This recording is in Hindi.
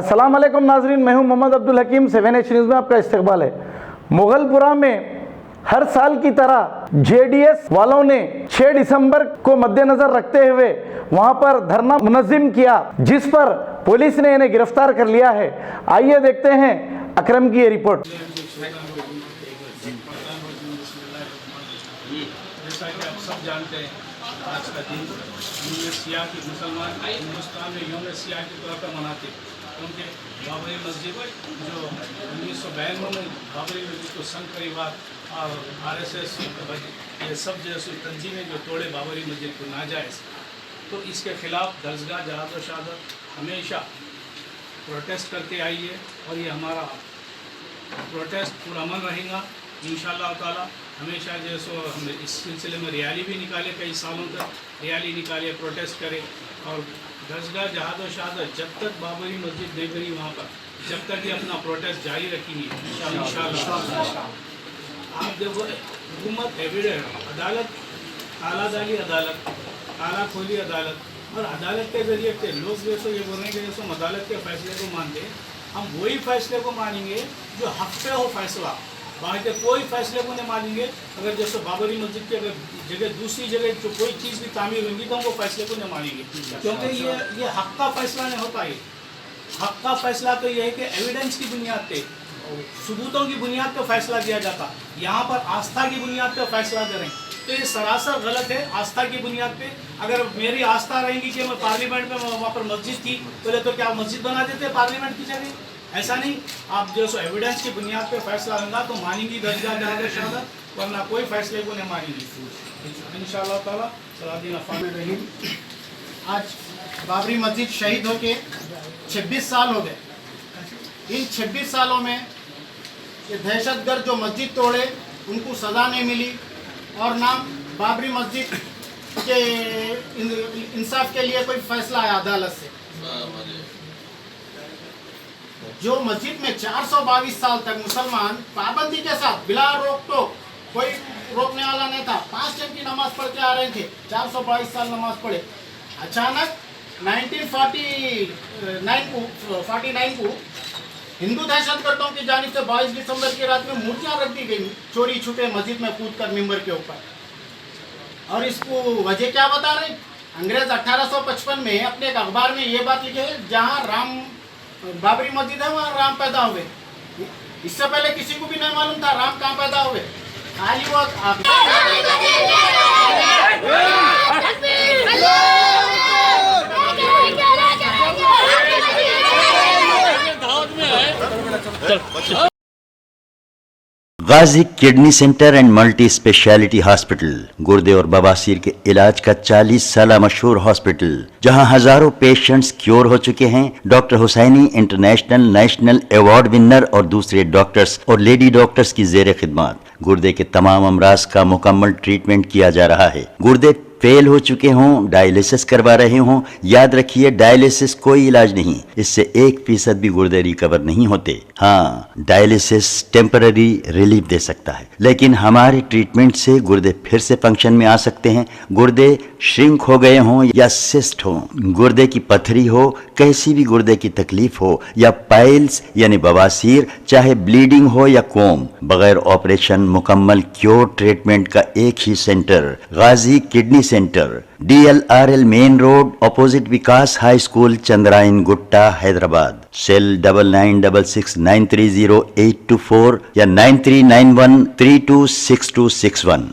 अस्सलाम वालेकुम नाजरीन, मैं हूं मोहम्मद अब्दुल हकीम। 7H न्यूज़ में आपका इस्तकबाल है। मुगलपुरा में हर साल की तरह जेडीएस वालों ने 6 दिसंबर को मद्देनजर रखते हुए वहां पर धरना मुनज़्ज़म किया, जिस पर पुलिस ने इन्हें गिरफ्तार कर लिया है। आइए देखते हैं अकरम की ये रिपोर्ट। जैसा कि आप सब जानते हैं, आज का दिन सियाह की मुसलमान हिंदुस्तान में यौम सियाह के तौर पर मनाते हैं, क्योंकि बाबरी मस्जिद जो 1992 में बाबरी मस्जिद को संघ परिवार और RSS ये सब जैसी तंजीमें जो तोड़े बाबरी मस्जिद को नाजायज़, तो इसके खिलाफ दर्जगाह जहाद व शहादत हमेशा प्रोटेस्ट करते आई है और ये हमारा प्रोटेस्ट पुरअमन रहेगा इंशाअल्लाह ताला। हमेशा जैसो हम इस सिलसिले में रैली भी निकाले, कई सालों तक रैली निकाले, प्रोटेस्ट करें और दर्जगाह जहाद व शहादत जब तक बाबरी मस्जिद नहीं बनी वहाँ पर, जब तक ये अपना प्रोटेस्ट जारी रखेंगे इंशाअल्लाह। आप देखो, हुकूमत एविडेंट अदालत, तालादारी अदालत, ताला खोली अदालत और अदालत के ज़रिए से लोग जैसो ये बोल रहे हैं कि जैसो हम अदालत के फैसले को मानते हैं, हम वही फैसले को मानेंगे जो हक़ पे हो फैसला। वहाँ के कोई फैसले को नहीं मानेंगे। अगर जैसे बाबरी मस्जिद की अगर जगह दूसरी जगह जो कोई चीज़ भी तामीर होगी तो हम वो फैसले को नहीं मानेंगे, क्योंकि ये हक़ का फैसला नहीं होता। ये हक़ का फैसला तो ये है कि एविडेंस की बुनियाद पे, सबूतों की बुनियाद पर फैसला दिया जाता। यहाँ पर आस्था की बुनियाद पर फैसला दे रहे हैं, तो ये सरासर गलत है। आस्था की बुनियाद पे अगर मेरी आस्था रहेगी कि मैं पार्लियामेंट में वहाँ पर मस्जिद थी, बोले तो क्या मस्जिद बना देते पार्लियामेंट की जगह? ऐसा नहीं। आप जो सो एविडेंस की बुनियाद पे फैसला होगा तो मानेंगी दर्जा जहाद शहादत, वरना कोई फैसले को नहीं मानेंगी इंशाअल्लाह ताला। सलादीन अफ़ान रहीम। आज बाबरी मस्जिद शहीद होके 26 साल हो गए। इन 26 सालों में ये दहशतगर्द जो मस्जिद तोड़े उनको सज़ा नहीं मिली और ना बाबरी मस्जिद के इंसाफ के लिए कोई फैसला आया अदालत से। जो मस्जिद में 422 साल तक मुसलमान पाबंदी के साथ बिला रोक टोक, कोई रोकने वाला नहीं था, 5 टाइम की नमाज पढ़ के आ रहे थे, 422 साल नमाज पढ़े। अचानक 1949 को हिंदू दहशतगर्दों की जानिब से 22 दिसंबर की रात में मूर्तियां रख दी गई, चोरी छुपे मस्जिद में कूद कर मिंबर के ऊपर। और इसको वजह क्या बता रहे? अंग्रेज 1855 में अपने एक अखबार में ये बात लिखे है, जहाँ राम बाबरी मस्जिद है वहाँ राम पैदा हुए। इससे पहले किसी को भी नहीं मालूम था राम कहाँ पैदा हुए। खाली वो Ghazi kidney centre and multi speciality hospital, गुर्दे और बवासीर के इलाज का 40 साल मशहूर हॉस्पिटल, जहां हजारों पेशेंट्स क्योर हो चुके हैं। Doctor Hussaini international national award winner और दूसरे डॉक्टर्स और लेडी डॉक्टर्स की जेर खिदमत गुर्दे के तमाम अमराज का मुकम्मल ट्रीटमेंट किया जा रहा है। गुर्दे फेल हो चुके हों, डायलिसिस करवा रहे हों, याद रखिए डायलिसिस कोई इलाज नहीं, इससे 1% भी गुर्दे रिकवर नहीं होते। हाँ, डायलिसिस टेम्पररी रिलीफ दे सकता है, लेकिन हमारे ट्रीटमेंट से गुर्दे फिर से फंक्शन में आ सकते हैं। गुर्दे श्रिंक हो गए हों या सिस्ट हो, गुर्दे की पथरी हो, कैसी भी गुर्दे की तकलीफ हो या पाइल्स यानी बवासीर, चाहे ब्लीडिंग हो या कोम, बगैर ऑपरेशन मुकम्मल क्योर ट्रीटमेंट का एक ही centre, Ghazi kidney centre, DLRL main road, opposite Vikas high school, Chandrayangutta, Hyderabad. Cell 9966930824 या 9391326261।